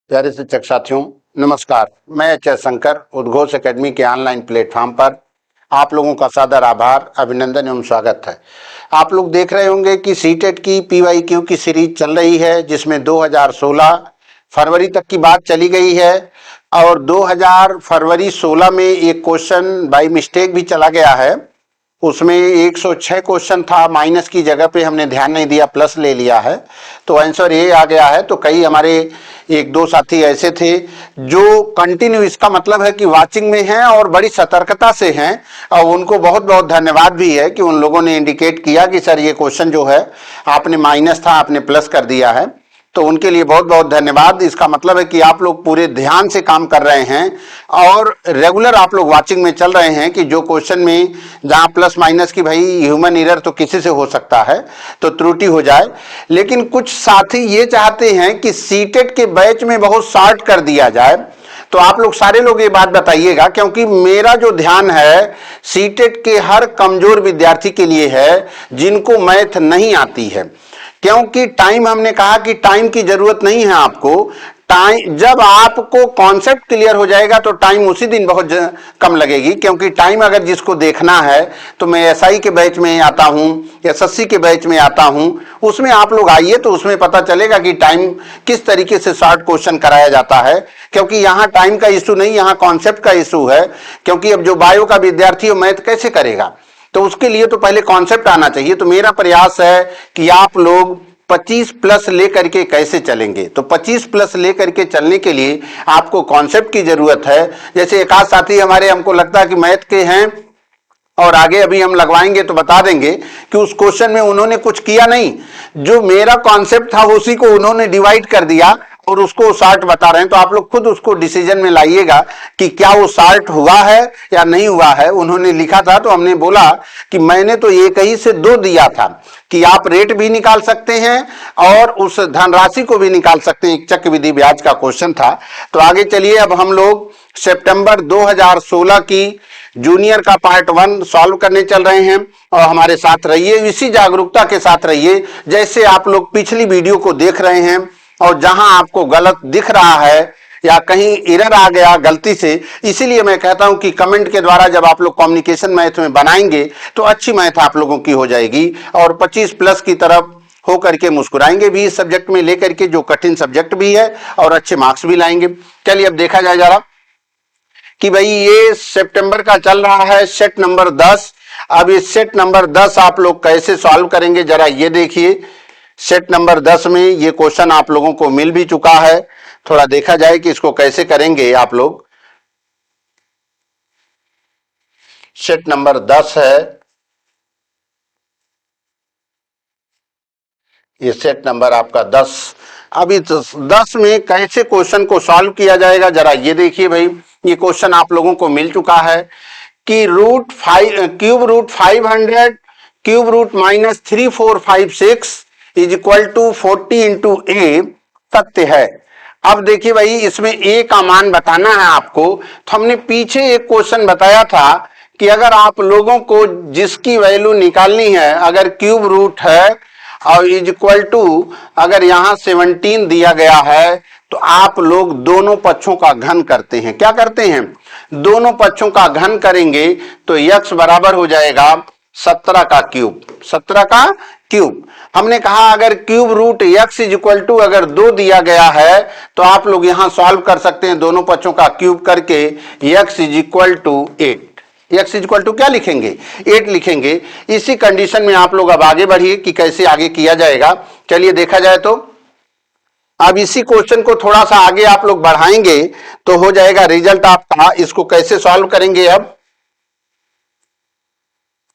प्यारे शिक्षक साथियों, नमस्कार। मैं एच एस शंकर उद्घोष एकेडमी के ऑनलाइन प्लेटफॉर्म पर आप लोगों का सादर आभार, अभिनंदन एवं स्वागत है। आप लोग देख रहे होंगे कि सीटेट की पीवाईक्यू की सीरीज चल रही है, जिसमें 2016 फरवरी तक की बात चली गई है और 2000 फरवरी 16 में एक क्वेश्चन बाय मिस्टेक भी चला गया है। उसमें 106 क्वेश्चन था, माइनस की जगह पे हमने ध्यान नहीं दिया, प्लस ले लिया है, तो आंसर ये आ गया है। तो कई हमारे एक दो साथी ऐसे थे जो कंटिन्यू, इसका मतलब है कि वाचिंग में हैं और बड़ी सतर्कता से हैं, और उनको बहुत बहुत धन्यवाद भी है कि उन लोगों ने इंडिकेट किया कि सर ये क्वेश्चन जो है आपने माइनस था, आपने प्लस कर दिया है। तो उनके लिए बहुत बहुत धन्यवाद। इसका मतलब है कि आप लोग पूरे ध्यान से काम कर रहे हैं और रेगुलर आप लोग वाचिंग में चल रहे हैं कि जो क्वेश्चन में जहां प्लस माइनस की, भाई ह्यूमन एरर तो किसी से हो सकता है, तो त्रुटि हो जाए, लेकिन कुछ साथी ये चाहते हैं कि सीटेट के बैच में बहुत शॉर्ट कर दिया जाए। तो आप लोग सारे लोग ये बात बताइएगा, क्योंकि मेरा जो ध्यान है सीटेट के हर कमजोर विद्यार्थी के लिए है जिनको मैथ नहीं आती है। क्योंकि टाइम, हमने कहा कि टाइम की जरूरत नहीं है आपको। टाइम, जब आपको कॉन्सेप्ट क्लियर हो जाएगा तो टाइम उसी दिन बहुत कम लगेगी, क्योंकि टाइम अगर जिसको देखना है तो मैं एसआई के बैच में आता हूं, एसएससी के बैच में आता हूं, उसमें आप लोग आइए तो उसमें पता चलेगा कि टाइम किस तरीके से शॉर्ट क्वेश्चन कराया जाता है। क्योंकि यहाँ टाइम का इशू नहीं, यहाँ कॉन्सेप्ट का इशू है। क्योंकि अब जो बायो का विद्यार्थी हो मैथ कैसे करेगा, तो उसके लिए तो पहले कॉन्सेप्ट आना चाहिए। तो मेरा प्रयास है कि आप लोग 25 प्लस लेकर के कैसे चलेंगे, तो 25 प्लस लेकर के चलने के लिए आपको कॉन्सेप्ट की जरूरत है। जैसे एक आध साथी हमारे, हमको लगता है कि मैथ के हैं और आगे अभी हम लगवाएंगे तो बता देंगे कि उस क्वेश्चन में उन्होंने कुछ किया नहीं, जो मेरा कॉन्सेप्ट था उसी को उन्होंने डिवाइड कर दिया और उसको शार्ट बता रहे हैं। तो आप लोग खुद उसको डिसीजन में लाइएगा कि क्या वो शार्ट हुआ है या नहीं हुआ है। उन्होंने लिखा था तो हमने बोला कि मैंने तो एक ही से दो दिया था कि आप रेट भी निकाल सकते हैं और उस धनराशि को भी निकाल सकते हैं। एक चक्रवृद्धि ब्याज का क्वेश्चन था। तो आगे चलिए, अब हम लोग सितंबर 2016 की जूनियर का पार्ट 1 सॉल्व करने चल रहे हैं और हमारे साथ रहिए, इसी जागरूकता के साथ रहिए जैसे आप लोग पिछली वीडियो को देख रहे हैं। और जहां आपको गलत दिख रहा है या कहीं एरर आ गया गलती से, इसीलिए मैं कहता हूं कि कमेंट के द्वारा जब आप लोग कम्युनिकेशन मैथ में बनाएंगे तो अच्छी मैथ आप लोगों की हो जाएगी और 25 प्लस की तरफ हो करके मुस्कुराएंगे भी इस सब्जेक्ट में लेकर के, जो कठिन सब्जेक्ट भी है, और अच्छे मार्क्स भी लाएंगे। चलिए अब देखा जाए जरा कि भाई ये सितंबर का चल रहा है सेट नंबर 10। अब इस सेट नंबर 10 आप लोग कैसे सॉल्व करेंगे जरा ये देखिए। सेट नंबर 10 में ये क्वेश्चन आप लोगों को मिल भी चुका है, थोड़ा देखा जाए कि इसको कैसे करेंगे आप लोग। सेट नंबर 10 है, ये सेट नंबर आपका 10। अब इस 10 में कैसे क्वेश्चन को सॉल्व किया जाएगा जरा ये देखिए भाई। ये क्वेश्चन आप लोगों को मिल चुका है कि cube root 500 cube root minus 3456 is equal to 40 into a सत्य है। अब देखिए भाई, इसमें ए का मान बताना है आपको। तो हमने पीछे एक क्वेश्चन बताया था कि अगर आप लोगों को जिसकी वैल्यू निकालनी है, अगर क्यूब रूट है और इज इक्वल टू, अगर यहां 17 दिया गया है तो आप लोग दोनों पक्षों का घन करते हैं। क्या करते हैं? दोनों पक्षों का घन करेंगे तो x बराबर हो जाएगा 17 का क्यूब। 17 का क्यूब। हमने कहा अगर cube root x is equal to अगर 2 दिया गया है तो आप लोग यहां सॉल्व कर सकते हैं दोनों पक्षों का क्यूब करके। x is equal to 8। x is equal to क्या लिखेंगे? 8 लिखेंगे। इसी कंडीशन में आप लोग अब आगे बढ़िए कि कैसे आगे किया जाएगा। चलिए देखा जाए तो अब इसी क्वेश्चन को थोड़ा सा आगे आप लोग बढ़ाएंगे तो हो जाएगा रिजल्ट आपका। इसको कैसे सॉल्व करेंगे अब?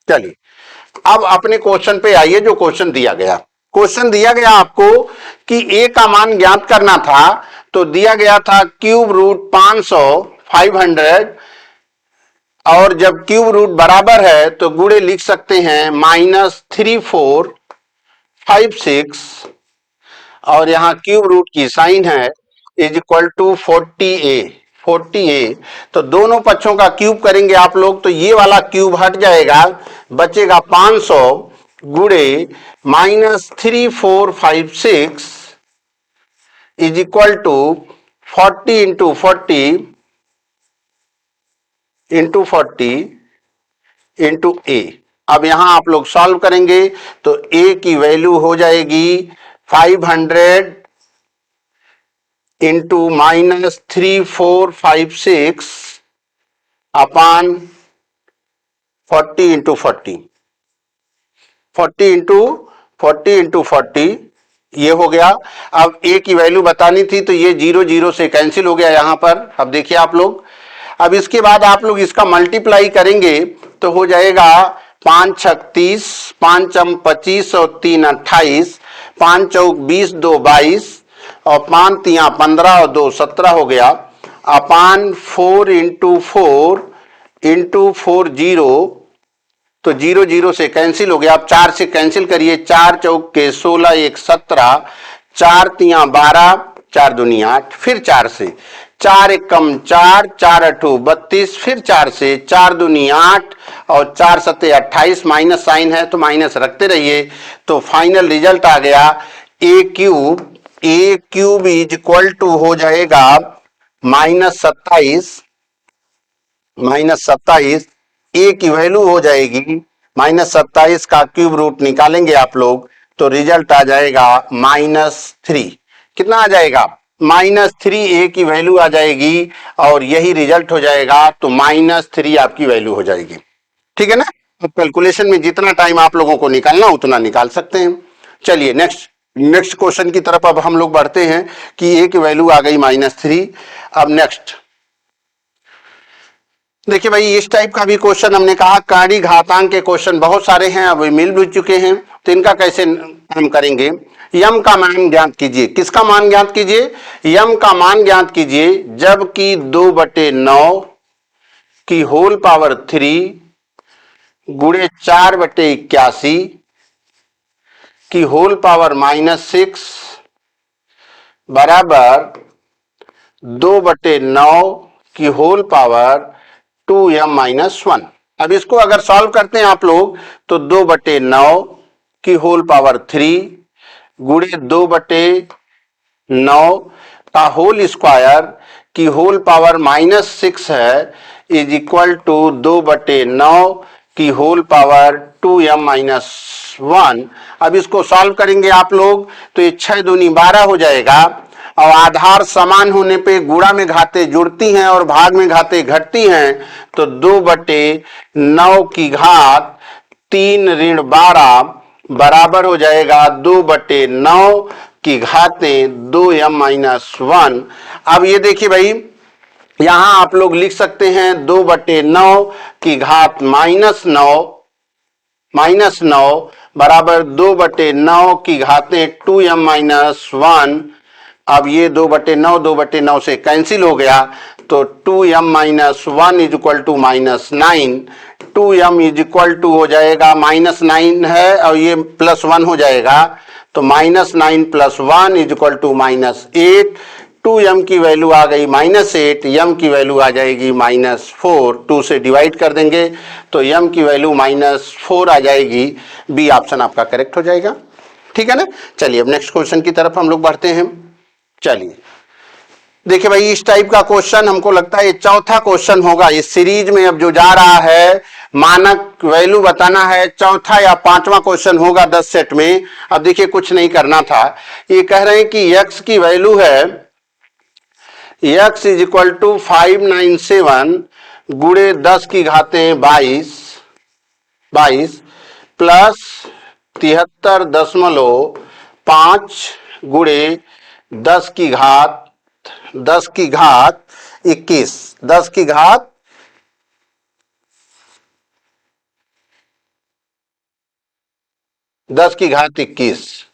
चलिए अब अपने क्वेश्चन पे आइए। जो क्वेश्चन दिया गया, क्वेश्चन दिया गया आपको कि a का मान ज्ञात करना था, तो दिया गया था क्यूब रूट 500 500, और जब क्यूब रूट बराबर है तो गुणे लिख सकते हैं -3456, और यहां क्यूब रूट की साइन है इज इक्वल टू 40a। तो दोनों पक्षों का क्यूब करेंगे आप लोग तो ये वाला क्यूब हट जाएगा, बचेगा 500 गुणे -3456 is equal to 40 into 40 into a. अब यहां आप लोग सॉल्व करेंगे तो ए की वैल्यू हो जाएगी 500 इंटू -3456 अपान 40 इंटू 40 इंटू 40 ये हो गया। अब ए की वैल्यू बतानी थी तो ये 0 से कैंसिल हो गया यहां पर। अब देखिए आप लोग, अब इसके बाद आप लोग इसका मल्टीप्लाई करेंगे तो हो जाएगा 5 छक 30, 5 चम 25 और 3 28, 5 चौक 20, 2 22 और 5 तिया 15 और 2 17 हो गया अपान 4 इंटू 4 जीरो, तो 0 से कैंसिल हो गया। अब 4 से कैंसिल करिए, 4 चौक के 16, 1 17, 4 तिया 12, 4 दूनी 8, फिर 4 से 4 एकम 4, 4 अठू 32, फिर 4 से 4 दूनी 8 और 4 सत्ते 28, माइनस साइन है तो माइनस रखते रहिए। तो फाइनल रिजल्ट आ गया ए क्यूब इज इक्वल टू हो जाएगा -27, ए की वैल्यू हो जाएगी -27 का क्यूब रूट निकालेंगे आप लोग तो रिजल्ट आ जाएगा -3। कितना आ जाएगा? -3 ए की वैल्यू आ जाएगी और यही रिजल्ट हो जाएगा तो -3 आपकी वैल्यू हो जाएगी। ठीक है ना? तो कैलकुलेशन में जितना टाइम आप लोगों को निकालना उतना निकाल सकते हैं। चलिए नेक्स्ट क्वेश्चन की तरफ अब हम लोग बढ़ते हैं कि ए की वैल्यू आ गई -3। अब नेक्स्ट देखिए भाई, इस टाइप का भी क्वेश्चन हमने कहा कर्ण घातांक के क्वेश्चन बहुत सारे हैं, अब मिल भी चुके हैं, तो इनका कैसे हम करेंगे। यम का मान ज्ञात कीजिए। किसका मान ज्ञात कीजिए? यम का मान ज्ञात कीजिए जबकि 2/9 की होल पावर 3 गुणे 4/81 की होल पावर -6 बराबर 2/9 की होल पावर 2m-1। अब इसको अगर सॉल्व करते हैं आप लोग तो 2/9 की होल पावर 3 गुणे 2/9 का होल स्क्वायर की होल पावर -6 है इज इक्वल टू 2/9 की होल पावर 2m-1। अब इसको सॉल्व करेंगे आप लोग तो ये 6 दूनी 12 हो जाएगा और आधार समान होने पे गुणा में घाते जुड़ती हैं और भाग में घाते घटती हैं तो 2/9 की घात 3 ऋण 12 बराबर हो जाएगा 2/9 की घातें 2m-1। अब ये देखिए भाई, यहां आप लोग लिख सकते हैं 2/9 की घात -9 बराबर 2/9 की घातें 2m-1। अब ये 2/9 से कैंसिल हो गया तो 2m-1 is equal to -9। 2m is equal to हो जाएगा -9 है और ये +1 हो जाएगा तो -9 + 1 इज इक्वल टू -8। 2m की वैल्यू आ गई -8, m की वैल्यू आ जाएगी -4। 2 से डिवाइड कर देंगे तो m की वैल्यू -4 आ जाएगी। बी ऑप्शन आपका करेक्ट हो जाएगा। ठीक है ना? चलिए अब नेक्स्ट क्वेश्चन की तरफ हम लोग बढ़ते हैं। चलिए देखिए भाई, इस टाइप का क्वेश्चन हमको लगता है ये चौथा क्वेश्चन होगा इस सीरीज में। अब जो जा रहा है मानक वैल्यू बताना है, चौथा या पांचवा क्वेश्चन होगा 10 सेट में। अब देखिए कुछ नहीं करना था, ये कह रहे हैं कि x की वैल्यू है x इज इक्वल टू 597 गुणे 10 की घातें 22 प्लस 73.5 गुणे 10 की घात 21 10 की घात 21।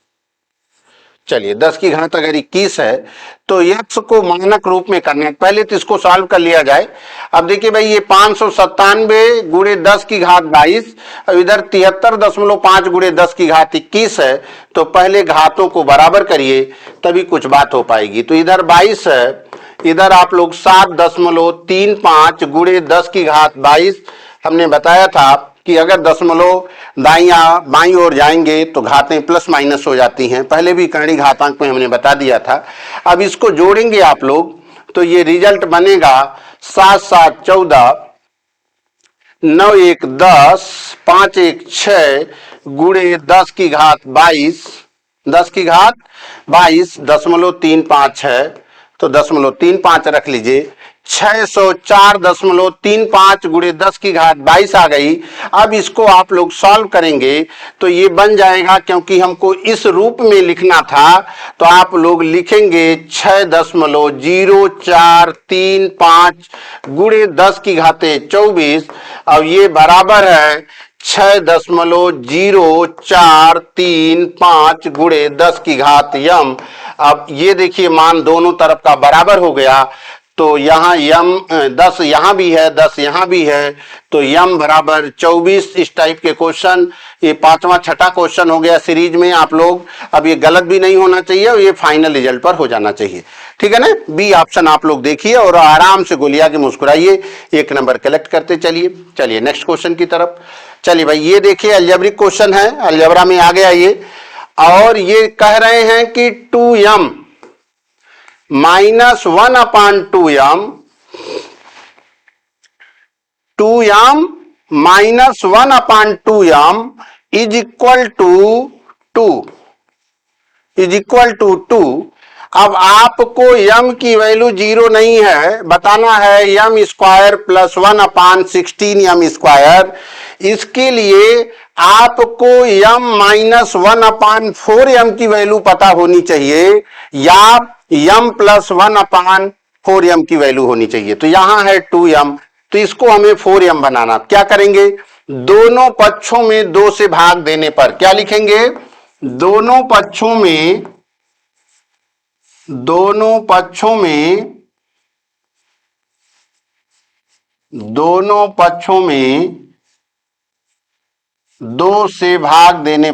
चलिए 10 की घात अगर 21 है तो x को मानक रूप में करना है, पहले तो इसको सॉल्व कर लिया जाए। अब देखिए भाई, ये 597 गुणे 10 की घात 22 और इधर 73.5 गुणे 10 की घात 21 है, तो पहले घातों को बराबर करिए तभी कुछ बात हो पाएगी। तो इधर 22 है, इधर आप लोग 7.35 गुणे 10 की घात 22। हमने बताया था कि अगर दशमलव बाईं ओर जाएंगे तो घातें प्लस माइनस हो जाती हैं, पहले भी कर्ण घातांक में हमने बता दिया था। अब इसको जोड़ेंगे आप लोग तो ये रिजल्ट बनेगा 7 7 14, 9 1 10, 5 1 6 गुणे 10 की घात 22, 10 की घात 22.35 है, तो 0.35 रख लीजिए। 604.35 गुणे 10 की घात 22 आ गई। अब इसको आप लोग सॉल्व करेंगे तो ये बन जाएगा, क्योंकि हमको इस रूप में लिखना था तो आप लोग लिखेंगे 6.0435 गुणे 10 की घाते 24। अब ये बराबर है 6.0435 गुणे 10 की घात यम। अब ये देखिए मान दोनों तरफ का बराबर हो गया, तो यहाँ यम 10 यहाँ भी है, 10 यहाँ भी है, तो यम बराबर 24। इस टाइप के क्वेश्चन, ये 5वां 6ठा क्वेश्चन हो गया सीरीज में आप लोग। अब ये गलत भी नहीं होना चाहिए और ये फाइनल रिजल्ट पर हो जाना चाहिए, ठीक है ना। बी ऑप्शन आप लोग देखिए और आराम से गोलिया के मुस्कुराइए, 1 नंबर कलेक्ट करते चलिए। चलिए नेक्स्ट क्वेश्चन की तरफ चलिए भाई। ये देखिए अलजेब्रिक क्वेश्चन है, अलजेब्रा में आ गया ये, और ये कह रहे हैं कि 2m - 1/2m, 2m - 1/2m is equal to 2। अब आपको m की वैल्यू 0 नहीं है, बताना है m square plus 1/16 m square. इसके लिए आपको m - 1/4m की वैल्यू पता होनी चाहिए, या m + 1/4m की वैल्यू होनी चाहिए। तो यहां है 2m, तो इसको हमें 4m बनाना। क्या करेंगे, दोनों पक्षों में 2 से भाग देने पर क्या लिखेंगे, दोनों पक्षों में 2 से भाग देने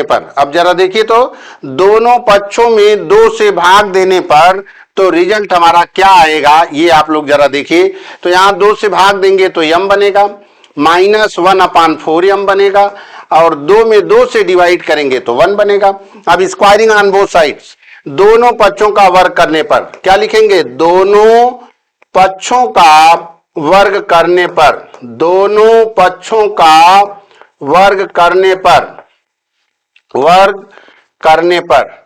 पर, अब जरा देखिए तो दोनों पक्षों में 2 से भाग देने पर तो रिजल्ट हमारा क्या आएगा, ये आप लोग जरा देखिए। तो यहां 2 से भाग देंगे तो m बनेगा, -1/4m बनेगा, और 2 में 2 से डिवाइड करेंगे तो 1 बनेगा। अब स्क्वायरिंग ऑन बोथ साइड्स, दोनों पक्षों का वर्ग करने पर क्या लिखेंगे, दोनों पक्षों का वर्ग करने पर, दोनों पक्षों का वर्ग करने पर।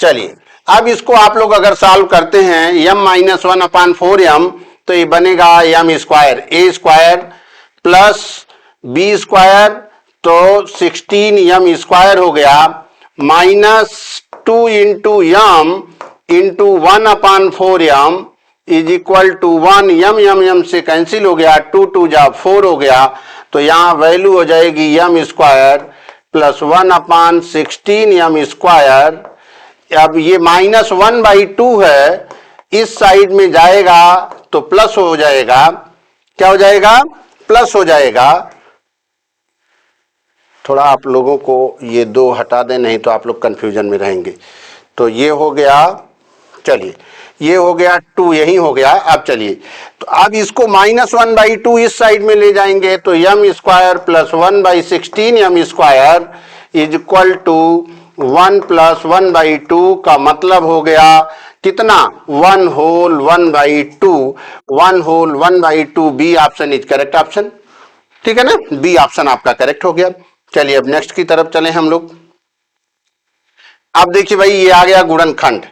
चलिए अब इसको आप लोग अगर सॉल्व करते हैं, m - 1/4m, तो ये बनेगा m square, a square plus b square, तो 16m स्क्वायर हो गया, -2 into m into 1/4m is equal to 1। m से कैंसिल हो गया, 2 2 जा 4 हो गया, तो यहां वैल्यू हो जाएगी m square plus 1/16m square. अब ये -1/2 है, इस साइड में जाएगा तो प्लस हो जाएगा, क्या हो जाएगा, प्लस हो जाएगा। थोड़ा आप लोगों को ये 2 हटा दें, नहीं तो आप लोग कंफ्यूजन में रहेंगे। तो ये हो गया, चलिए ये हो गया 2, यही हो गया। अब चलिए तो अब इसको -1/2 इस साइड में ले जाएंगे, तो m square plus 1/16m square is equal to 1 + 1/2 का मतलब हो गया कितना, 1 whole 1/2, 1 whole 1/2। B option is correct option, ठीक है ना, बी ऑप्शन आपका करेक्ट हो गया। चलिए अब नेक्स्ट की तरफ चले हम लोग। अब देखिए भाई ये आ गया गुणनखंड,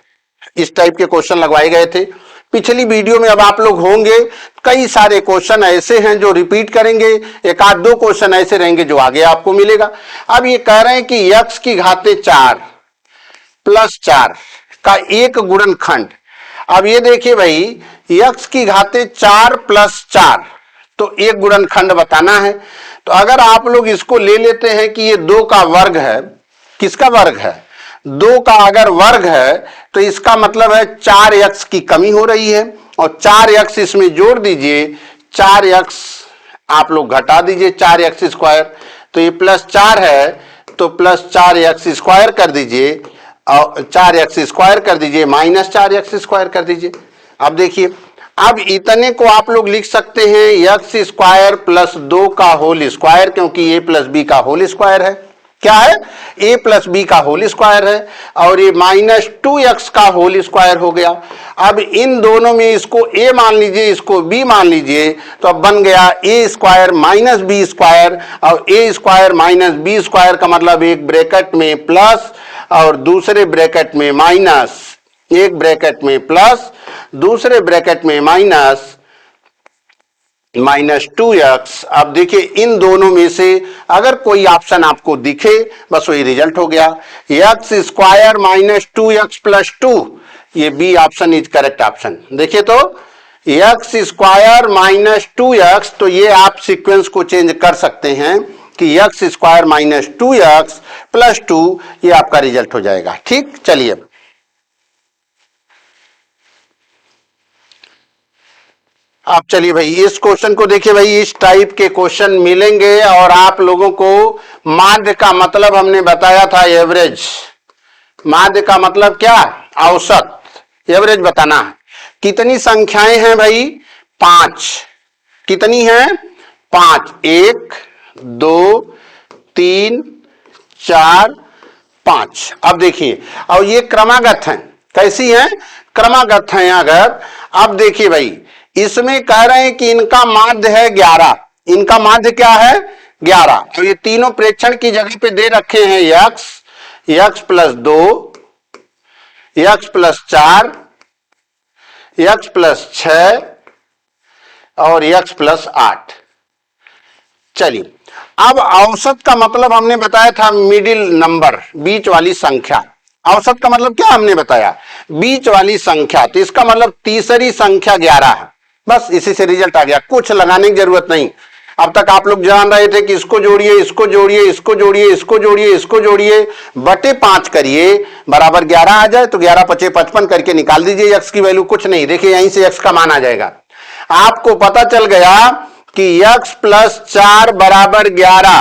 इस टाइप के क्वेश्चन लगवाए गए थे पिछली वीडियो में। अब आप लोग होंगे कई सारे क्वेश्चन ऐसे हैं जो रिपीट करेंगे, एक आध 2 क्वेश्चन ऐसे रहेंगे जो आगे आपको मिलेगा। अब ये कह रहे हैं कि x की घाते 4 + 4 का एक गुणनखंड। अब ये देखिए भाई x की घाते 4 + 4, तो एक गुणनखंड बताना है। तो अगर आप लोग इसको ले लेते हैं कि ये 2 का वर्ग है, किसका वर्ग है, 2 का अगर वर्ग है, तो इसका मतलब है 4x की कमी हो रही है, और 4x इसमें जोड़ दीजिए, 4x आप लोग घटा दीजिए 4x स्क्वायर, तो ये +4 है, तो +4x स्क्वायर कर दीजिए, और 4x स्क्वायर कर दीजिए, -4x स्क्वायर कर दीजिए। अब देखिए अब इतने को आप लोग लिख सकते हैं एक्स स्क्वायर प्लस 2 का होल स्क्वायर, क्योंकि ए प्लस बी का होल स्क्वायर है। क्या है? a प्लस बी का होल स्क्वायर है, और ये माइनस 2x का होल स्क्वायर हो गया। अब इन दोनों में इसको a मान लीजिए, इसको b मान लीजिए, तो अब बन गया a square minus B square, और a square minus B square का मतलब एक ब्रैकेट में प्लस और दूसरे ब्रैकेट में माइनस, एक ब्रैकेट में प्लस दूसरे ब्रैकेट में माइनस, -2x। अब देखिए इन दोनों में से अगर कोई ऑप्शन आपको दिखे, बस वही रिजल्ट हो गया। एक्स स्क्वायर -2x प्लस 2, ये B option is correct option. देखिए तो एक्स स्क्वायर -2x, तो ये आप सीक्वेंस को चेंज कर सकते हैं कि एक्स स्क्वायर -2x प्लस 2, ये आपका रिजल्ट हो जाएगा। ठीक, चलिए आप चलिए भाई इस क्वेश्चन को देखिए। भाई इस टाइप के क्वेश्चन मिलेंगे, और आप लोगों को माध्य का मतलब हमने बताया था एवरेज। माध्य का मतलब क्या? औसत, एवरेज बताना है। कितनी संख्याएं हैं भाई? 5। कितनी हैं? 5। 1 2 3 4 5। अब देखिए, और ये क्रमागत हैं। कैसी हैं? क्रमागत हैं। अगर अब देखिए भाई, इसमें कह रहे हैं कि इनका माध्य है 11। इनका माध्य क्या है? 11। तो ये तीनों प्रेक्षण की जगह पे दे रखे हैं x, x plus 2, x plus 4, x plus 6 और x प्लस 8। चलिए, अब औसत का मतलब हमने बताया था मिडिल नंबर, बीच वाली संख्या। औसत का मतलब क्या हमने बताया? बीच वाली संख्या। तो इसका मतलब तीसरी संख्या 11 है। बस इसी से रिजल्ट आ गया, कुछ लगाने की जरूरत नहीं। अब तक आप लोग जान रहे थे कि इसको जोड़िए, इसको जोड़िए, इसको जोड़िए, इसको जोड़िए, इसको जोड़िए, बटे 5 करिए, बराबर 11 आ जाए तो 11 × 5 = 55 करके निकाल दीजिए x की वैल्यू। कुछ नहीं, देखिए यहीं से x का मान आ जाएगा। आपको पता चल गया कि x प्लस 4 बराबर 11,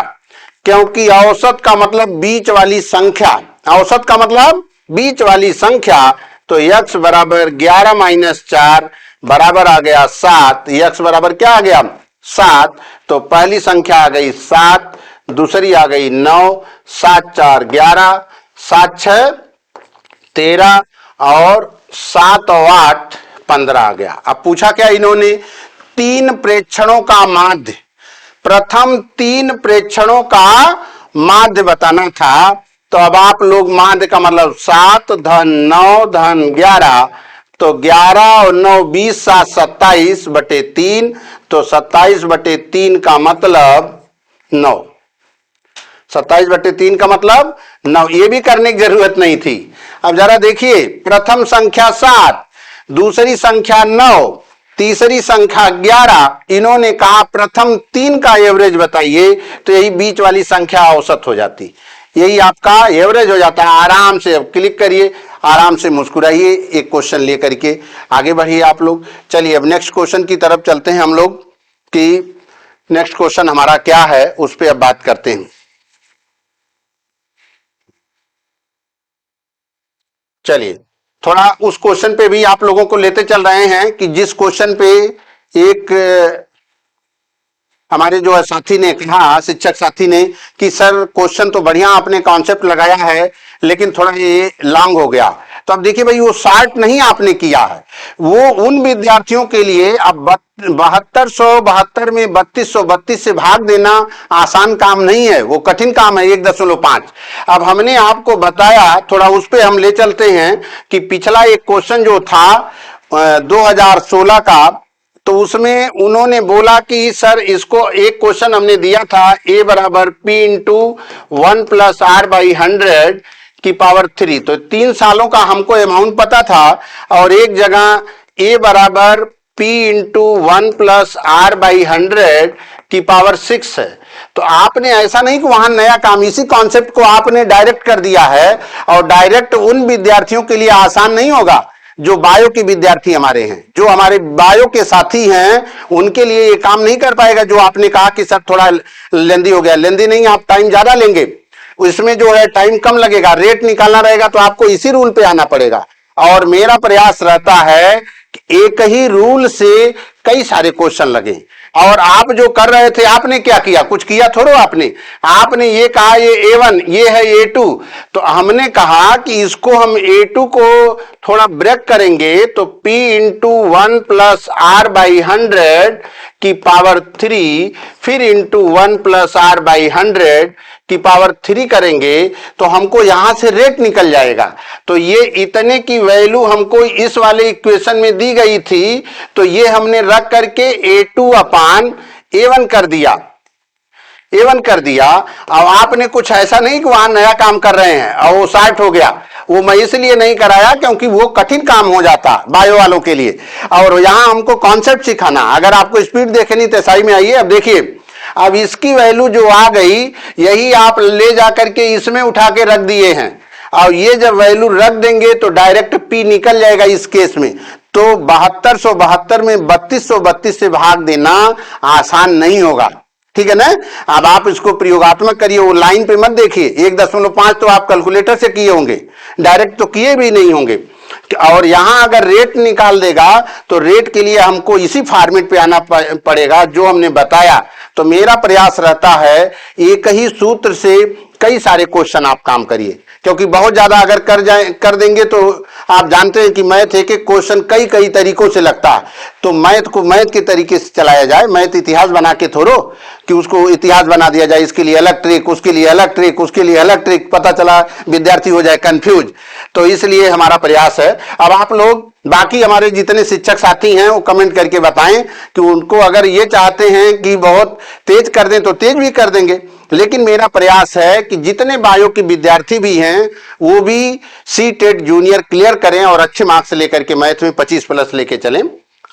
क्योंकि औसत का मतलब बीच वाली संख्या। औसत का मतलब बीच वाली संख्या। तो x बराबर 11 - 4 बराबर आ गया 7। x बराबर क्या आ गया? 7। तो पहली संख्या आ गई 7, दूसरी आ गई 9, 7 × 4 = 11, 7 × 6 = 13 और 7 और 8 = 15 आ गया। अब पूछा क्या इन्होंने? 3 प्रेक्षणों का माध्य, प्रथम 3 प्रेक्षणों का माध्य बताना था। तो अब आप लोग माध्य का मतलब 7 धन 9 धन 11, तो 11 और 9 20 7 27 बटे 3, तो 27 बटे 3 का मतलब 9। 27 बटे 3 का मतलब 9। ये भी करने की जरूरत नहीं थी। अब जरा देखिए, प्रथम संख्या 7, दूसरी संख्या 9, तीसरी संख्या 11। इन्होंने कहा प्रथम 3 का एवरेज बताइए, तो यही बीच वाली संख्या औसत हो जाती, यही आपका एवरेज हो जाता है। आराम से अब क्लिक करिए, आराम से मुस्कुराइए, एक क्वेश्चन लेकर के आगे बढ़िए आप लोग। चलिए अब नेक्स्ट क्वेश्चन की तरफ चलते हैं हम लोग, कि नेक्स्ट क्वेश्चन हमारा क्या है उस पर अब बात करते हैं। चलिए थोड़ा उस क्वेश्चन पे भी आप लोगों को लेते चल रहे हैं, कि जिस क्वेश्चन पे एक हमारे जो है साथी ने कहा, शिक्षक साथी ने, कि सर क्वेश्चन तो बढ़िया आपने कॉन्सेप्ट लगाया है, लेकिन थोड़ा ये लॉन्ग हो गया। तो अब देखिए भाई, वो शार्ट नहीं आपने किया है, वो उन विद्यार्थियों के लिए। अब 7272 में 3232 से भाग देना आसान काम नहीं है, वो कठिन काम है, 1.5। अब हमने आपको बताया, थोड़ा उस पर हम ले चलते हैं, कि पिछला एक क्वेश्चन जो था 2016 का, तो उसमें उन्होंने बोला कि सर इसको एक क्वेश्चन हमने दिया था, a बराबर p × 1 + r/100 की पावर 3। तो 3 सालों का हमको अमाउंट पता था, और एक जगह a बराबर p × 1 + r/100 की पावर 6 है। तो आपने ऐसा नहीं कि वहां नया काम, इसी कॉन्सेप्ट को आपने डायरेक्ट कर दिया है, और डायरेक्ट उन विद्यार्थियों के लिए आसान नहीं होगा जो बायो के विद्यार्थी हमारे हैं, जो हमारे बायो के साथी हैं, उनके लिए ये काम नहीं कर पाएगा। जो आपने कहा कि सर थोड़ा लेंदी हो गया, लेंदी नहीं, आप टाइम ज्यादा लेंगे, इसमें जो है टाइम कम लगेगा, रेट निकालना रहेगा, तो आपको इसी रूल पे आना पड़ेगा। और मेरा प्रयास रहता है एक ही रूल से कई सारे क्वेश्चन लगे और आप जो कर रहे थे, आपने क्या किया, कुछ किया थोड़ो आपने ये कहा ये A1 ये है A2, तो हमने कहा कि इसको हम A2 को थोड़ा ब्रेक करेंगे तो P into 1 plus R by 100 की पावर 3 फिर इंटू 1 प्लस R बाई 100 की पावर 3 करेंगे तो हमको यहां से रेट निकल जाएगा। तो ये इतने की वैल्यू हमको इस वाले इक्वेशन में दी गई थी, तो ये हमने रख करके A2 अपान A1 कर दिया, A1 कर दिया। अब आपने कुछ ऐसा नहीं कि वहां नया काम कर रहे हैं और वो 60 हो गया, वो मैं इसलिए नहीं कराया क्योंकि वो कठिन काम हो जाता बायो वालों के लिए, और यहां हमको कॉन्सेप्ट सिखाना। अगर आपको स्पीड देखनी तो सही में आइए। अब देखिए, अब इसकी वैल्यू जो आ गई यही आप ले जाकर के इसमें उठा के रख दिए हैं, और ये जब वैल्यू रख देंगे तो डायरेक्ट P निकल जाएगा इस केस में। तो 7272 में 3232 से भाग देना आसान नहीं होगा, ठीक है ना। अब आप इसको प्रयोगात्मक करिए, वो लाइन पे मत देखिए। 1.5 तो आप कैलकुलेटर से किए होंगे, डायरेक्ट तो किए भी नहीं होंगे। और यहां अगर रेट निकाल देगा तो रेट के लिए हमको इसी फॉर्मेट पे आना पड़ेगा जो हमने बताया। तो मेरा प्रयास रहता है एक ही सूत्र से कई सारे क्वेश्चन आप काम करिए, क्योंकि बहुत ज्यादा अगर कर देंगे तो आप जानते हैं कि मैथ एक एक क्वेश्चन कई कई तरीकों से लगता है। तो मैथ को मैथ के तरीके से चलाया जाए, मैथ इतिहास बना के थोड़ो कि उसको इतिहास बना दिया जाए, इसके लिए अलग ट्रिक, उसके लिए अलग ट्रिक, उसके लिए अलग ट्रिक, पता चला विद्यार्थी हो जाए कंफ्यूज। तो इसलिए हमारा प्रयास है। अब आप लोग बाकी हमारे जितने शिक्षक साथी हैं वो कमेंट करके बताएं कि उनको अगर ये चाहते हैं कि बहुत तेज कर दें तो तेज भी कर देंगे, लेकिन मेरा प्रयास है कि जितने बायो के विद्यार्थी भी हैं वो भी सीटेट जूनियर क्लियर करें और अच्छे मार्क्स लेकर के मैथ में 25+ लेके चलें।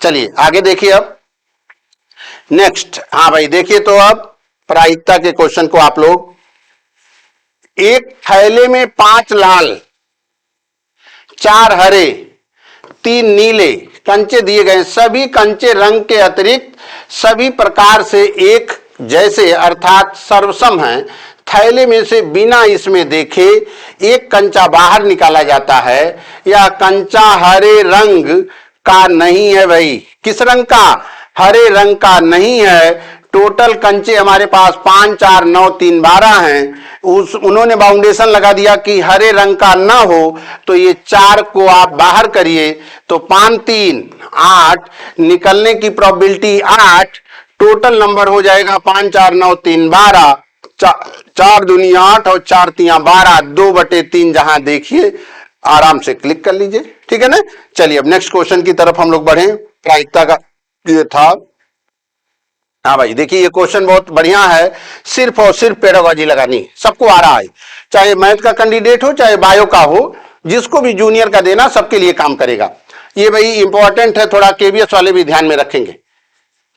चलिए आगे देखिए। अब नेक्स्ट, हाँ भाई देखिए, तो अब प्रायिकता के क्वेश्चन को आप लोग, एक थैले में 5 लाल 4 हरे 3 नीले कंचे दिए गए, सभी कंचे रंग के अतिरिक्त सभी प्रकार से एक जैसे अर्थात सर्वसम है। थैले में से बिना इसमें देखे एक कंचा बाहर निकाला जाता है। यह कंचा हरे रंग का नहीं है भाई, किस रंग का, हरे रंग का नहीं है। टोटल कंचे हमारे पास 5 4 9 3 12 हैं। उन्होंने बाउंडेशन लगा दिया कि हरे रंग का ना हो, तो ये 4 को आप बाहर करिए तो 5 3 8 निकलने की प्रोबेबिलिटी 8। टोटल नंबर हो जाएगा 5 4 9 3 12, 4 दूनी 8 और 4 तिया 12, 2/3 जहां देखिए आराम से क्लिक कर लीजिए, ठीक है ना। चलिए अब नेक्स्ट क्वेश्चन की तरफ हम लोग बढ़े। प्रायिकता का ये था। हाँ भाई देखिए, ये क्वेश्चन बहुत बढ़िया है, सिर्फ और सिर्फ पेडागोजी लगानी, सबको आ रहा है, चाहे मैथ का कैंडिडेट हो चाहे बायो का हो, जिसको भी जूनियर का देना सबके लिए काम करेगा। ये भाई इंपॉर्टेंट है, थोड़ा केवीएस वाले भी ध्यान में रखेंगे,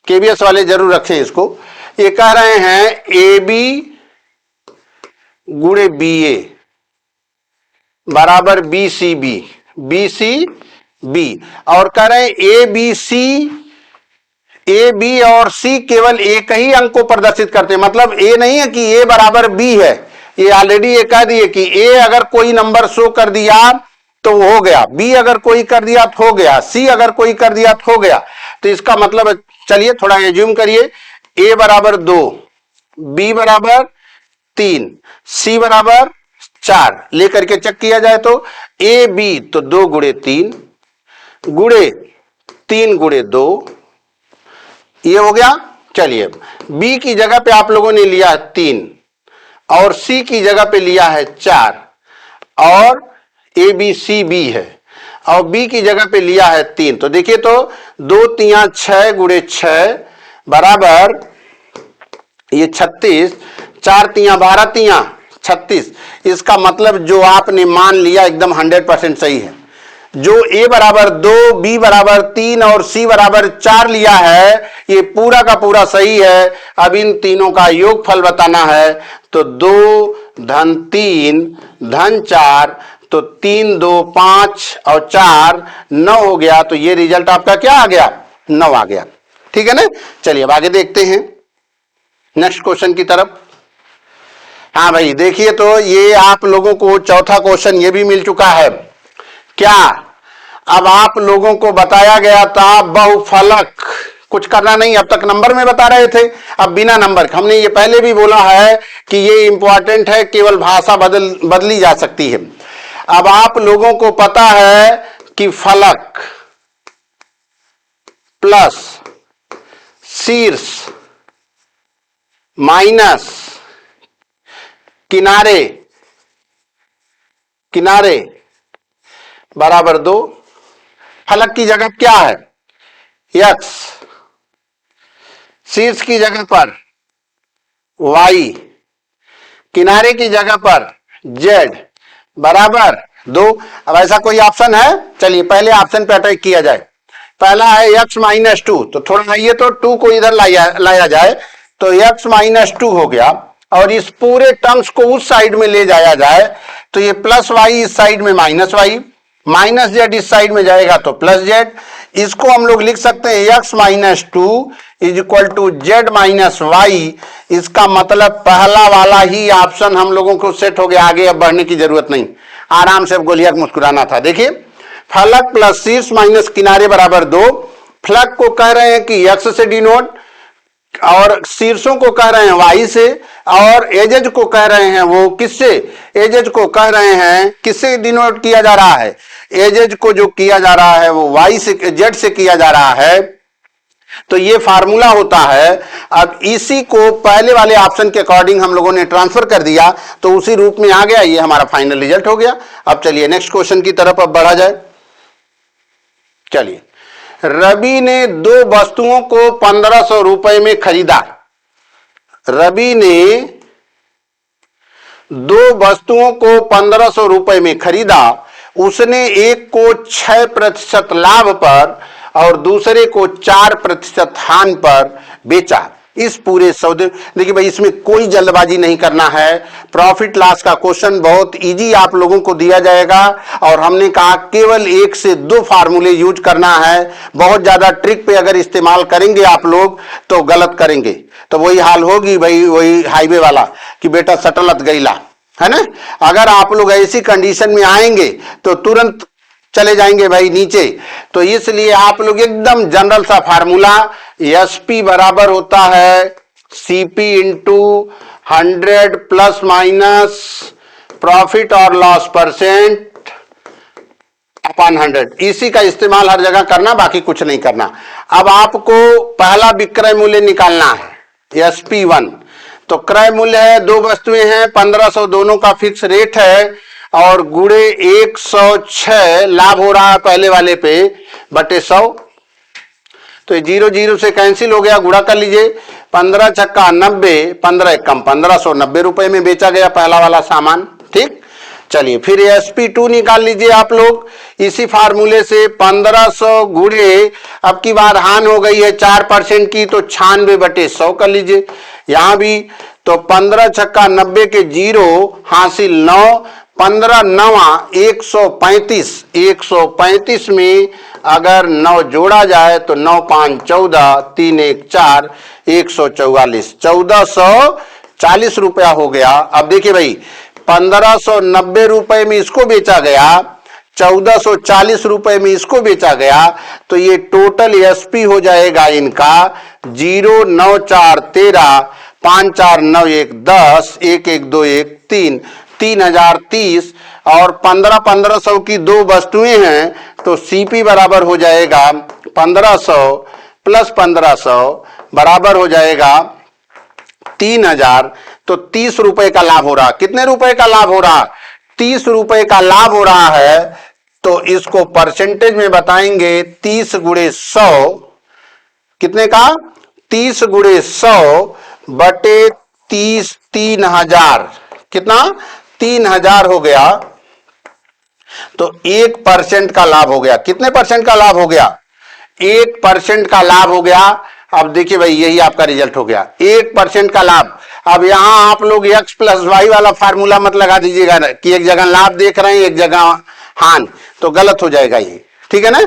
केवीएस वाले जरूर रखें इसको। ये कह रहे हैं AB गुणे BA बराबर BCB, BCB, और कह रहे हैं ए बी और सी केवल एक ही अंक को प्रदर्शित करते हैं। मतलब ए नहीं है कि ए बराबर बी है, ये ऑलरेडी ये कह दिए कि ए अगर कोई नंबर शो कर दिया तो हो गया, बी अगर कोई कर दिया तो हो गया, सी अगर कोई कर दिया तो हो गया। तो इसका मतलब चलिए थोड़ा एज्यूम करिए, ए बराबर 2, बी बराबर 3, सी बराबर 4 लेकर के चेक किया जाए तो ए बी तो 2 गुणे 3 गुणे 3 गुणे 2, ये हो गया। चलिए बी की जगह पे आप लोगों ने लिया 3 और सी की जगह पे लिया है 4 और ए बी सी बी है, और बी की जगह पे लिया है 3। तो देखिए तो 2 तिया 6 गुणे 6 बराबर ये 36, 4 तिया 12 तिया 36। इसका मतलब जो आपने मान लिया एकदम 100% सही है। जो ए बराबर 2, बी बराबर 3 और सी बराबर 4 लिया है, ये पूरा का पूरा सही है। अब इन तीनों का योगफल बताना है, तो 2 धन 3 धन 4, तो 3 2 5 और 4 9 हो गया। तो ये रिजल्ट आपका क्या आ गया, 9 आ गया, ठीक है ना। चलिए अब आगे देखते हैं नेक्स्ट क्वेश्चन की तरफ। हाँ भाई देखिए, तो ये आप लोगों को चौथा क्वेश्चन ये भी मिल चुका है। क्या अब आप लोगों को बताया गया था बहुफलक, कुछ करना नहीं, अब तक नंबर में बता रहे थे, अब बिना नंबर। हमने ये पहले भी बोला है कि ये इंपॉर्टेंट है, केवल भाषा बदली जा सकती है। अब आप लोगों को पता है कि फलक प्लस शीर्ष माइनस किनारे किनारे बराबर 2। फलक की जगह क्या है? x, शीर्ष की जगह पर y, किनारे की जगह पर z बराबर 2। अब ऐसा कोई ऑप्शन है? चलिए पहले ऑप्शन पे अटैक किया जाए। पहला है x माइनस 2, तो थोड़ा आइए तो 2 को इधर लाया जाए तो x माइनस 2 हो गया, और इस पूरे टर्म्स को उस साइड में ले जाया जाए तो ये प्लस y इस साइड में माइनस y, माइनस z इस साइड में जाएगा तो प्लस z। इसको हम लोग लिख सकते हैं x minus 2 is equal to Z minus Y. इसका मतलब पहला वाला ही ऑप्शन हम लोगों को सेट हो गया, आगे अब बढ़ने की जरूरत नहीं, आराम से अब गोलियां मुस्कुराना था। देखिए फलक प्लस शीर्ष माइनस किनारे बराबर 2। फलक को कह रहे हैं कि x से डिनोट, और शीर्षों को कह रहे हैं y से, और एजेज को कह रहे हैं वो किससे? एजेज को कह रहे हैं किससे डिनोट किया जा रहा है? एजेज को जो किया जा रहा है वो y से z से किया जा रहा है। तो ये फार्मूला होता है। अब इसी को पहले वाले ऑप्शन के अकॉर्डिंग हम लोगों ने ट्रांसफर कर दिया तो उसी रूप में आ गया, ये हमारा फाइनल रिजल्ट हो गया। अब चलिए नेक्स्ट क्वेश्चन की तरफ अब बढ़ा जाए। चलिए, रवि ने 2 वस्तुओं को 1500 रुपए में खरीदा। रवि ने 2 वस्तुओं को 1500 रुपए में खरीदा। उसने एक को 6% लाभ पर और दूसरे को 4% हानि पर बेचा। इस पूरे सौदे, देखिए भाई इसमें कोई जल्दबाजी नहीं करना है। प्रॉफिट लॉस का क्वेश्चन बहुत इजी आप लोगों को दिया जाएगा, और हमने कहा केवल 1 से 2 फार्मूले यूज करना है। बहुत ज्यादा ट्रिक पे अगर इस्तेमाल करेंगे आप लोग तो गलत करेंगे, तो वही हाल होगी भाई, वही हाईवे वाला कि बेटा सटलत गईला, है ना। अगर आप लोग ऐसी कंडीशन में आएंगे तो तुरंत चले जाएंगे भाई नीचे। तो इसलिए आप लोग एकदम जनरल सा फार्मूला, एसपी बराबर होता है CP into 100 plus minus profit और लॉस परसेंट अपॉन 100। इसी का इस्तेमाल हर जगह करना, बाकी कुछ नहीं करना। अब आपको पहला विक्रय मूल्य निकालना है SP1। तो क्रय मूल्य है, 2 वस्तुएं हैं, 1500 दोनों का फिक्स रेट है, और गुड़े 106 लाभ हो रहा है पहले वाले पे बटे 100। तो 0 0 से कैंसिल हो गया, गुड़ा कर लीजिए। 15 छक्का 90, 15 कम 1590 रुपए में बेचा गया पहला वाला सामान। ठीक, चलिए फिर SP2 निकाल लीजिए आप लोग इसी फार्मूले से। 1500 गुड़े, अब की बार हान हो गई है 4% की, तो 96 बटे 100 कर लीजिए यहां भी। तो 15 छक्का 90 के 0 हासिल 9, 15 9 135, 135 में अगर 9 जोड़ा जाए तो 9 5 14, 3 1 4, 144, 1440 रुपया हो गया। अब देखिए भाई 1590 रुपए में इसको बेचा गया, 1440 रुपए में इसको बेचा गया, तो ये टोटल एसपी हो जाएगा इनका 0 9 4 13, 5 4 9 1 10, 1 1 2 1 3, 3030, और 1500 की 2 वस्तुएं हैं तो सीपी बराबर हो जाएगा 1500 प्लस 1500 बराबर हो जाएगा 3000। तो 30 रुपए का लाभ हो रहा। कितने रुपए का लाभ हो रहा? 30 रुपए का लाभ हो रहा है। तो इसको परसेंटेज में बताएंगे 30 गुणे 100, कितने का? 30 गुणे 100 बटे 30, 3000, कितना? 3000 हो गया। तो 1% का लाभ हो गया। कितने परसेंट का लाभ हो गया? 1% का लाभ हो गया। अब देखिए भाई यही आपका रिजल्ट हो गया, 1% का लाभ। अब यहां आप लोग x प्लस वाई वाला फार्मूला मत लगा दीजिएगा कि एक जगह लाभ देख रहे हैं एक जगह हान, तो गलत हो जाएगा ये, ठीक है ना।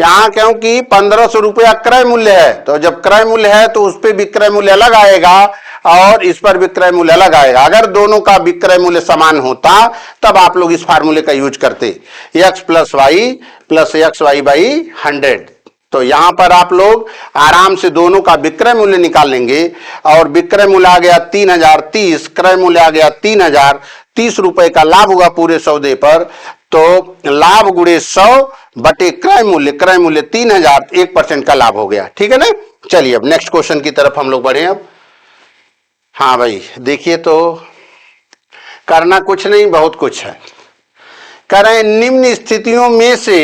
यहां क्योंकि 1500 रुपया क्रय मूल्य है, तो जब क्रय मूल्य है तो उस पर विक्रय मूल्य अलग आएगा, और इस पर विक्रय मूल्य अलग आएगा। अगर दोनों का विक्रय मूल्य समान होता तब आप लोग इस फार्मूले का यूज करते, x प्लस वाई बाई 100। तो यहां पर आप लोग आराम से दोनों का विक्रय मूल्य निकाल लेंगे और विक्रय मूल्य आ गया 3030, क्रय मूल्य आ गया 3000, 30 रुपए का लाभ होगा पूरे सौदे पर। तो लाभ गुणे 100 बटे क्रय मूल्य 3000, 1% का लाभ हो गया। ठीक है ना। चलिए अब नेक्स्ट क्वेश्चन की तरफ हम लोग बढ़े। अब हाँ भाई देखिए, तो करना कुछ नहीं बहुत कुछ है। कह रहे हैं निम्न स्थितियों में से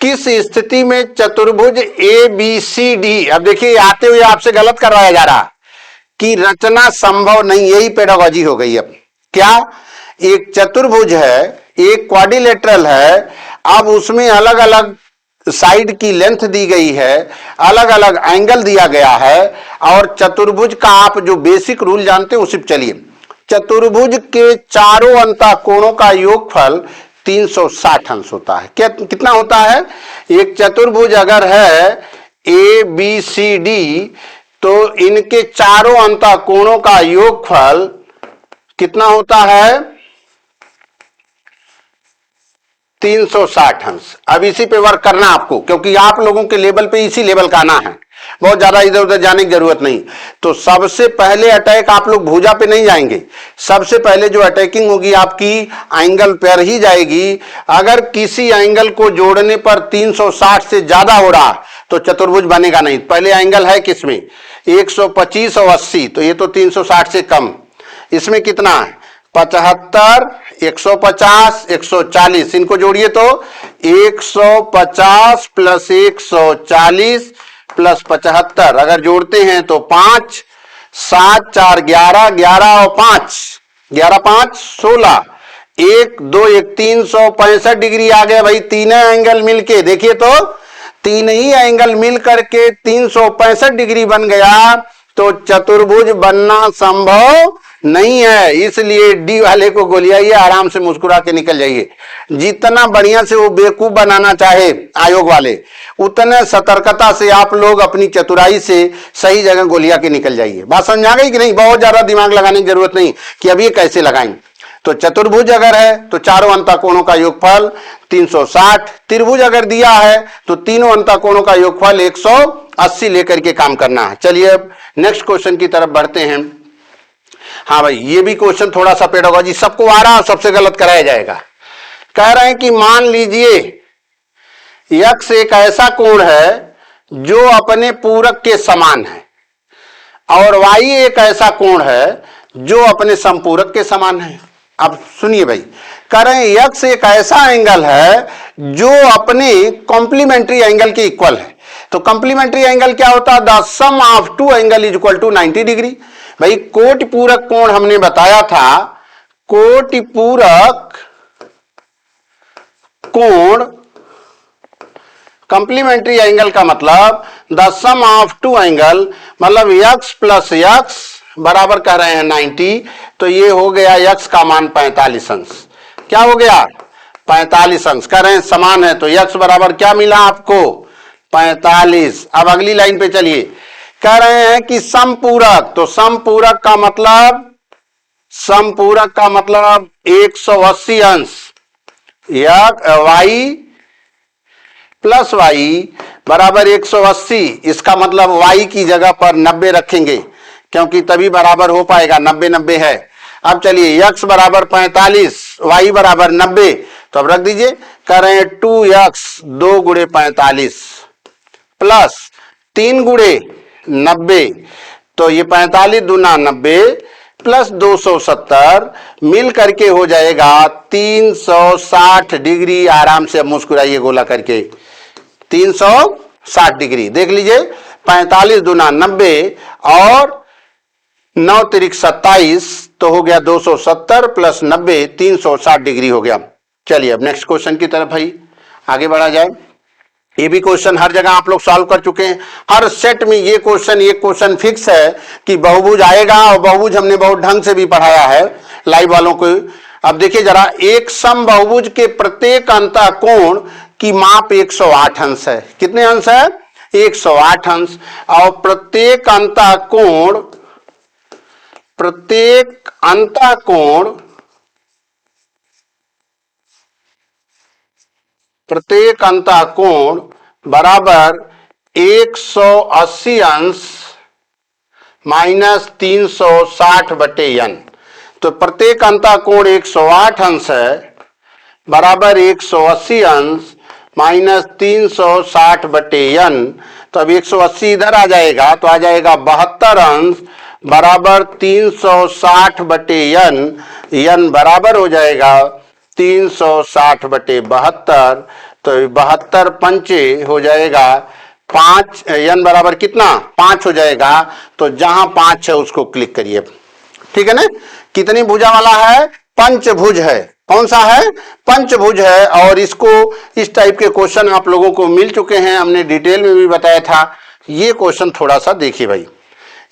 किस स्थिति में चतुर्भुज ए बी सी डी, अब देखिए आते हुए आपसे गलत करवाया जा रहा कि रचना संभव नहीं, यही पेडागोजी हो गई। अब क्या, एक चतुर्भुज है, एक क्वाड्रिलेटरल है, अब उसमें अलग अलग साइड की लेंथ दी गई है, अलग अलग एंगल दिया गया है, और चतुर्भुज का आप जो बेसिक रूल जानते हैं उसी पर चलिए। चतुर्भुज के चारों अंतःकोणों का योगफल 360 अंश होता है। क्या कितना होता है? एक चतुर्भुज अगर है ए बी सी डी, तो इनके चारों अंतःकोणों का योगफल कितना होता है? 360 अंश। अब इसी पे वर्क करना आपको, क्योंकि आप लोगों के लेवल पे इसी लेवल का आना है, बहुत ज्यादा इधर उधर जाने की जरूरत नहीं। तो सबसे पहले अटैक आप लोग भुजा पे नहीं जाएंगे, सबसे पहले जो अटैकिंग होगी आपकी एंगल पर ही जाएगी। अगर किसी एंगल को जोड़ने पर 360 से ज्यादा हो रहा तो चतुर्भुज बनेगा नहीं। पहले एंगल है किसमें? 125 और 80, तो ये तो 360 से कम। इसमें कितना है? 75, 150, 140, इनको जोड़िए तो 150 प्लस 140 प्लस 75, अगर जोड़ते हैं तो 5, 7 4 11, 11 और 5, 11 5 16, 1 2 1 365 डिग्री आ गया भाई। तीनों एंगल मिलके देखिए तो तीन ही एंगल मिल करके 365 डिग्री बन गया, तो चतुर्भुज बनना संभव नहीं है। इसलिए डी वाले को गोलियाइए, आराम से मुस्कुरा के निकल जाइए। जितना बढ़िया से वो बेवकूफ बनाना चाहे आयोग वाले, उतने सतर्कता से आप लोग अपनी चतुराई से सही जगह गोलिया के निकल जाइए। बात समझ आ गई कि नहीं? बहुत ज्यादा दिमाग लगाने की जरूरत नहीं कि अब ये कैसे लगाएं। तो चतुर्भुज अगर है तो चारों अंतःकोणों का योगफल 360, त्रिभुज अगर दिया है तो तीनों अंतःकोणों का योगफल 180 लेकर के काम करना है। चलिए अब नेक्स्ट क्वेश्चन की तरफ बढ़ते हैं। हाँ भाई, ये भी क्वेश्चन थोड़ा सा पेडागोजी सबको आ रहा है, सबसे गलत कराया जाएगा। कह रहे हैं कि मान लीजिए यक्स एक ऐसा कोण है जो अपने पूरक के समान है, और वाई एक ऐसा कोण है जो अपने समपूरक के समान है। अब सुनिए भाई, कह रहे हैं यक्स एक ऐसा एंगल है जो अपने कॉम्प्लीमेंट्री एंगल के इक्वल है। तो कॉम्प्लीमेंट्री एंगल क्या होता है? The sum of two angle is equal to 90 degree. भाई कोटि पूरक कोण हमने बताया था, कोटि पूरक कोण कॉम्प्लीमेंट्री एंगल का मतलब the sum of two angle, मतलब यक्स प्लस यक्स बराबर कह रहे हैं 90। तो ये हो गया यक्स का मान 45 अंश। क्या हो गया? 45 अंश। कह रहे हैं समान है, तो यक्स बराबर क्या मिला आपको? 45। अब अगली लाइन पे चलिए। कह रहे हैं कि समपूरक, तो समपूरक का मतलब 180 अंश वाई प्लस वाई बराबर 180। इसका मतलब वाई की जगह पर 90 रखेंगे, क्योंकि तभी बराबर हो पाएगा। 90 90 है। अब चलिए यक्स बराबर 45, वाई बराबर 90, तो अब रख दीजिए। कह रहे हैं 2x 2 गुणे 45 प्लस 3 गुणे 90, तो ये 45 दूना 90 प्लस 270 मिल करके हो जाएगा 360 डिग्री। आराम से मुस्कुराइए गोला करके, 360 डिग्री। देख लीजिए 45 दूना 90 और 9 तिरिक 27, तो हो गया 270 प्लस 90, 360 डिग्री हो गया। चलिए अब नेक्स्ट क्वेश्चन की तरफ भाई आगे बढ़ा जाए। ये भी क्वेश्चन हर जगह आप लोग सॉल्व कर चुके हैं, हर सेट में ये क्वेश्चन फिक्स है कि बहुभुज आएगा, और बहुभुज हमने बहुत ढंग से भी पढ़ाया है लाइव वालों को। अब देखिए जरा, एक सम बहुभुज के प्रत्येक अंतःकोण की माप 108 अंश है। कितने अंश है? 108 अंश। और प्रत्येक अंतःकोण प्रत्येक अंतःकोण बराबर 180 अंश माइनस 360 बटे n। तो प्रत्येक अंतःकोण 108 अंश है बराबर 180 अंश माइनस 360 बटे n। तो अब 180 इधर आ जाएगा तो आ जाएगा 72 अंश बराबर 360 बटे n बराबर हो जाएगा 360 बटे 72। तो 72 पंचे हो जाएगा 5, n बराबर कितना 5 हो जाएगा। तो जहां 5 है उसको क्लिक करिए, ठीक है ना। कितनी भुजा वाला है, पंचभुज है। कौन सा है, पंचभुज है। और इसको इस टाइप के क्वेश्चन आप लोगों को मिल चुके हैं, हमने डिटेल में भी बताया था। ये क्वेश्चन थोड़ा सा देखिए भाई,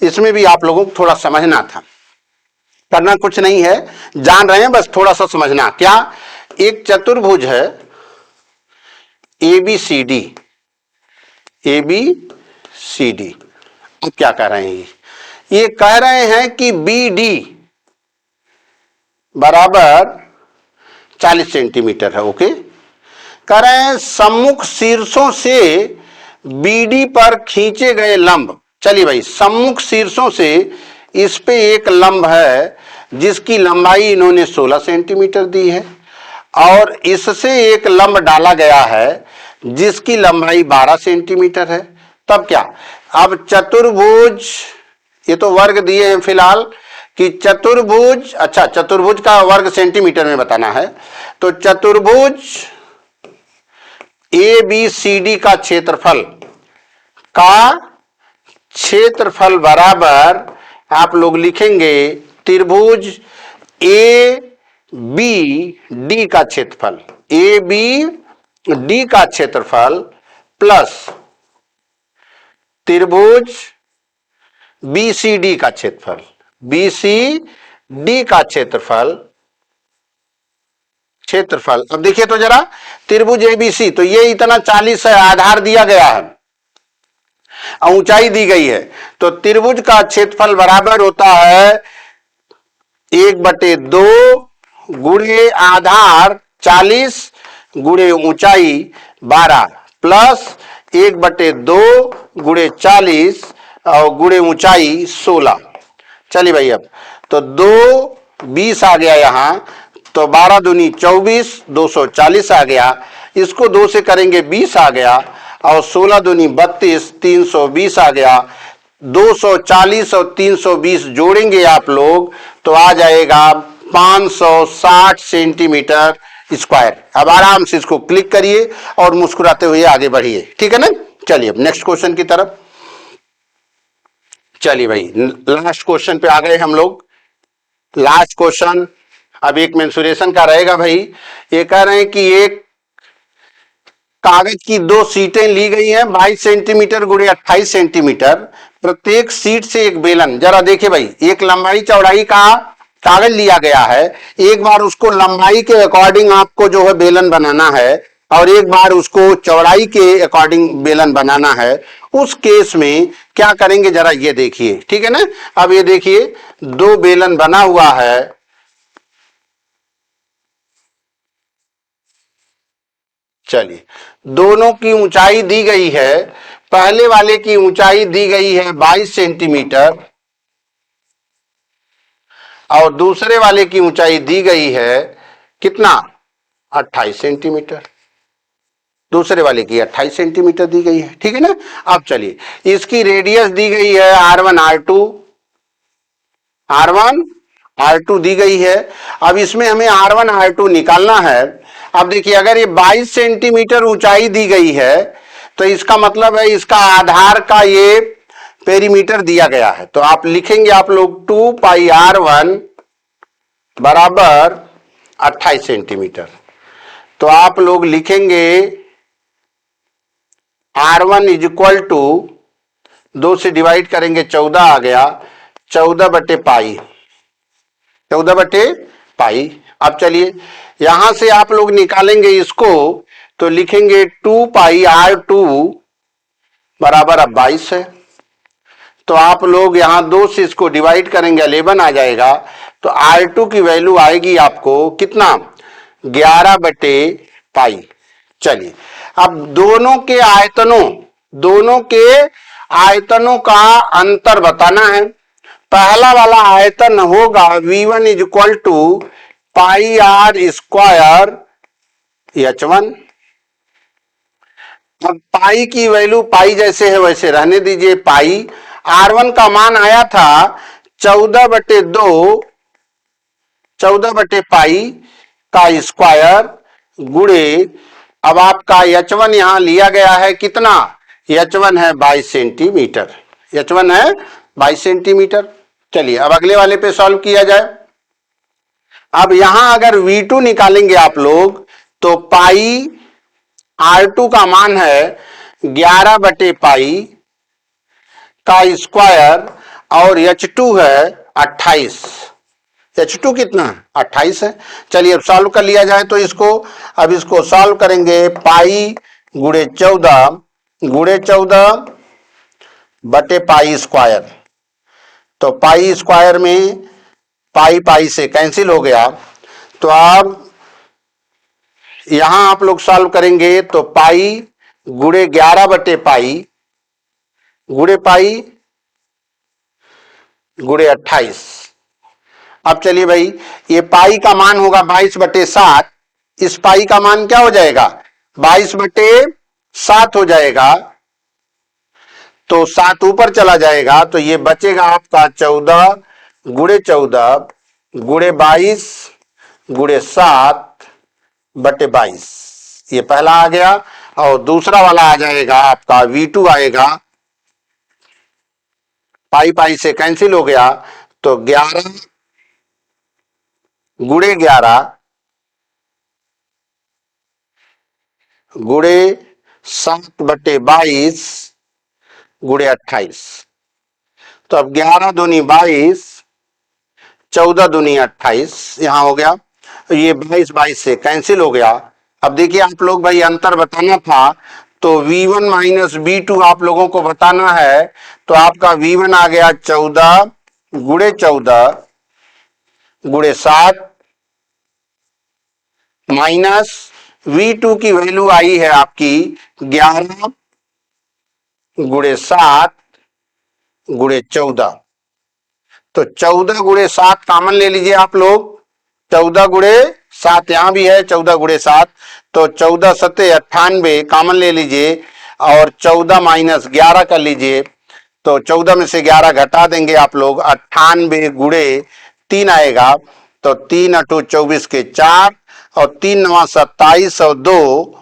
इसमें भी आप लोगों को थोड़ा समझना था, करना कुछ नहीं है, जान रहे हैं बस थोड़ा सा समझना। क्या, एक चतुर्भुज है ABCD, ABCD। अब क्या कह रहे हैं, ये कह रहे हैं कि BD बराबर 40 सेंटीमीटर है। ओके, कह रहे हैं सम्मुख शीर्षों से BD पर खींचे गए लंब। चलिए भाई, सम्मुख शीर्षों से इस पे एक लंब है जिसकी लंबाई इन्होंने 16 सेंटीमीटर दी है, और इससे एक लंब डाला गया है जिसकी लंबाई 12 सेंटीमीटर है। तब क्या, अब चतुर्भुज, ये तो वर्ग दिए हैं फिलहाल कि चतुर्भुज, अच्छा चतुर्भुज का वर्ग सेंटीमीटर में बताना है। तो चतुर्भुज ABCD का क्षेत्रफल बराबर आप लोग लिखेंगे त्रिभुज ABD का क्षेत्रफल, ABD का क्षेत्रफल प्लस त्रिभुज BCD का क्षेत्रफल, BCD का क्षेत्रफल। अब देखिए तो जरा, त्रिभुज ABC, तो ये इतना 40 है, आधार दिया गया है, ऊंचाई दी गई है। तो त्रिभुज का क्षेत्रफल बराबर होता है 1/2 गुणे आधार 40 गुणे ऊंचाई 12 प्लस 1/2 गुणे 40 और गुणे ऊंचाई 16। चलिए भाई, अब तो 2 20 आ गया यहां, तो 12 दूनी 24, 240 आ गया। इसको 2 से करेंगे 20 आ गया, और 16 दूनी 32, 320 आ गया। 240 और 320 जोड़ेंगे आप लोग तो आ जाएगा 560 सेंटीमीटर स्क्वायर। अब आराम से इसको क्लिक करिए और मुस्कुराते हुए आगे बढ़िए, ठीक है ना। चलिए अब नेक्स्ट क्वेश्चन की तरफ। चलिए भाई, लास्ट क्वेश्चन पे आ गए हम लोग। लास्ट क्वेश्चन अब एक मेंसुरेशन का रहेगा भाई। ये कह रहे हैं कि एक कागज की 2 सीटें ली गई हैं 22 सेंटीमीटर गुणे 28 सेंटीमीटर। प्रत्येक सीट से एक बेलन, जरा देखिए भाई, एक लंबाई चौड़ाई का कागज लिया गया है, एक बार उसको लंबाई के अकॉर्डिंग आपको जो है बेलन बनाना है, और एक बार उसको चौड़ाई के अकॉर्डिंग बेलन बनाना है। उस केस में क्या करेंगे जरा ये देखिए, ठीक है ना। अब ये देखिए 2 बेलन बना हुआ है, चलिए दोनों की ऊंचाई दी गई है। पहले वाले की ऊंचाई दी गई है 22 सेंटीमीटर और दूसरे वाले की ऊंचाई दी गई है कितना, 28 सेंटीमीटर। दूसरे वाले की 28 सेंटीमीटर दी गई है, ठीक है ना। अब चलिए इसकी रेडियस दी गई है R1 R2 दी गई है। अब इसमें हमें R1 R2 निकालना है। अब देखिए, अगर ये 22 सेंटीमीटर ऊंचाई दी गई है तो इसका मतलब है इसका आधार का ये पेरीमीटर दिया गया है। तो आप लिखेंगे आप लोग 2 पाई R1 बराबर 28 सेंटीमीटर। तो आप लोग लिखेंगे R1 इज इक्वल टू 2 से डिवाइड करेंगे 14 आ गया, 14/पाई। अब चलिए यहां से आप लोग निकालेंगे इसको, तो लिखेंगे 2 पाई R2 बराबर अब 22 है। तो आप लोग यहाँ 2 से इसको डिवाइड करेंगे 11 आ जाएगा। तो R2 की वैल्यू आएगी आपको कितना 11/पाई। चलिए अब दोनों के आयतनों का अंतर बताना है। पहला वाला आयतन होगा V1 equal to pi R square H1। अब पाई की वैल्यू पाई जैसे है वैसे रहने दीजिए। पाई R1 का मान आया था 14/पाई का स्क्वायर गुणे, अब आपका H1 यहां लिया गया है कितना, H1 है 22 सेंटीमीटर। H1 है 22 सेंटीमीटर। चलिए अब अगले वाले पे सॉल्व किया जाए। अब यहां अगर V2 निकालेंगे आप लोग तो पाई R2 का मान है 11/पाई का स्क्वायर और H2 है 28। H2 कितना 28 है। चलिए अब सॉल्व कर लिया जाए तो इसको, अब इसको सॉल्व करेंगे पाई गुणे 14/पाई स्क्वायर। तो पाई स्क्वायर में पाई पाई से कैंसिल हो गया। तो अब यहां आप लोग सॉल्व करेंगे तो पाई गुणे 11/पाई गुणे पाई गुणे 28। अब चलिए भाई ये पाई का मान होगा 22/7। इस पाई का मान क्या हो जाएगा 22/7 हो जाएगा। तो 7 ऊपर चला जाएगा तो ये बचेगा आपका 14 गुणे 22 गुणे 7/22। ये पहला आ गया। और दूसरा वाला आ जाएगा आपका V2 आएगा, पाई पाई से कैंसिल हो गया तो 11 गुणे 11 गुणे 7/22 गुणे 28। तो अब 11 दूनी 22, 14 दूनी 28 यहां हो गया। ये 22 से कैंसिल हो गया। अब देखिए आप लोग भाई अंतर बताना था तो V1 माइनस V2 आप लोगों को बताना है। तो आपका V1 आ गया 14 गुणे 7 माइनस V2 की वैल्यू आई है आपकी 11 गुणे 7 गुणे 14। तो 14 गुणे 7 कॉमन ले लीजिए आप लोग। 14 गुणे 7 यहां भी है 14 गुणे 7। तो 14 सत्ते 98 कॉमन ले लीजिए और 14 माइनस 11 कर लीजिए। तो 14 में से 11 घटा देंगे आप लोग 98 गुणे 3 आएगा। तो 3 अठो 24 के 4 और 3 9 27 और 2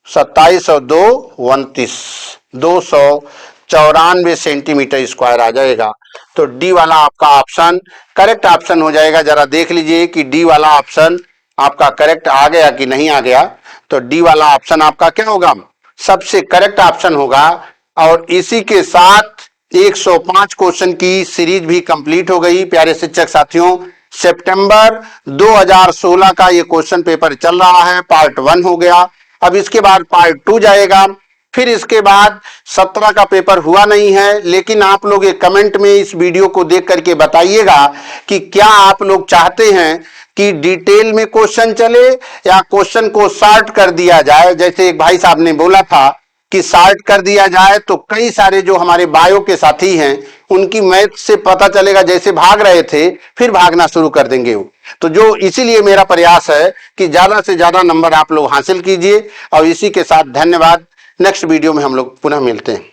27 और 2 29 294 सेंटीमीटर स्क्वायर आ जाएगा। तो डी वाला आपका ऑप्शन करेक्ट ऑप्शन हो जाएगा। जरा देख लीजिए कि डी वाला ऑप्शन आपका करेक्ट आ गया कि नहीं आ गया। तो डी वाला ऑप्शन आपका क्या होगा सबसे करेक्ट ऑप्शन होगा। और इसी के साथ 105 क्वेश्चन की सीरीज भी कंप्लीट हो गई। प्यारे शिक्षक साथियों, सितंबर 2016 का ये क्वेश्चन पेपर चल रहा है, पार्ट 1 हो गया। अब इसके बाद पार्ट 2 जाएगा। फिर इसके बाद 17 का पेपर हुआ नहीं है, लेकिन आप लोग एक कमेंट में इस वीडियो को देख करके बताइएगा कि क्या आप लोग चाहते हैं कि डिटेल में क्वेश्चन चले या क्वेश्चन को शॉर्ट कर दिया जाए। जैसे एक भाई साहब ने बोला था कि शॉर्ट कर दिया जाए तो कई सारे जो हमारे बायो के साथी हैं उनकी मैथ से पता चलेगा, जैसे भाग रहे थे फिर भागना शुरू कर देंगे वो। तो जो इसीलिए मेरा प्रयास है कि ज्यादा से ज्यादा नंबर आप लोग हासिल कीजिए। और इसी के साथ धन्यवाद। नेक्स्ट वीडियो में हम लोग पुनः मिलते हैं।